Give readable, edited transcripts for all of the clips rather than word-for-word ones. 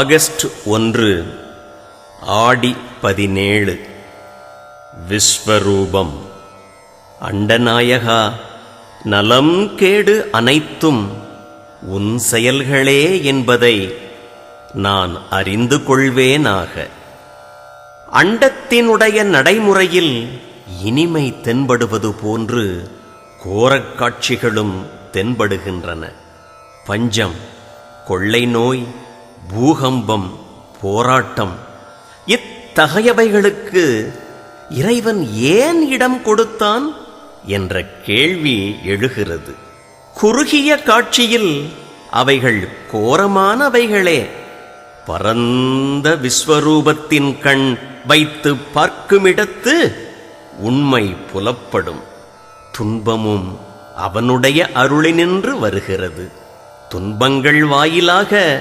August 1 ஆடி 17 விஸ்வரூபம். அண்டநாயகா, நலம் கேடு அனைத்தும் உன் செயல்களே என்பதை நான் அறிந்து கொள்வேனாக. அண்டத்தினுடைய நடைமுறையில் இனிமை தென்படுவது போன்று கோரக் காட்சிகளும் தென்படுகின்றன. பஞ்சம், கொள்ளை நோய், பூகம்பம், போராட்டம் இத்தகையவைகளுக்கு இறைவன் ஏன் இடம் கொடுத்தான் என்ற கேள்வி எழுகிறது. குறுகிய காட்சியில் அவைகள் கோரமானவைகளே. பரந்த விஸ்வரூபத்தின் கண் வைத்து பார்க்குமிடத்து உண்மை புலப்படும். துன்பமும் அவனுடைய அருளினின்று வருகிறது. துன்பங்கள் வாயிலாக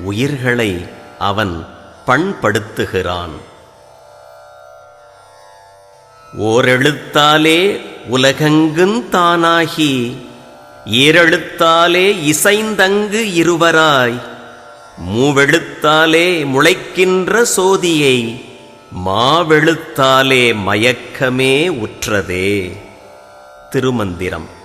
உயிர்களை அவன் பண்படுத்துகிறான். ஓரெழுத்தாலே உலகெங்குந் தானாகி, ஈரெழுத்தாலே இசைந்தங்கு இருவராய், மூவெழுத்தாலே முளைக்கின்ற சோதியை, மாவெழுத்தாலே மயக்கமே உற்றதே. திருமந்திரம்.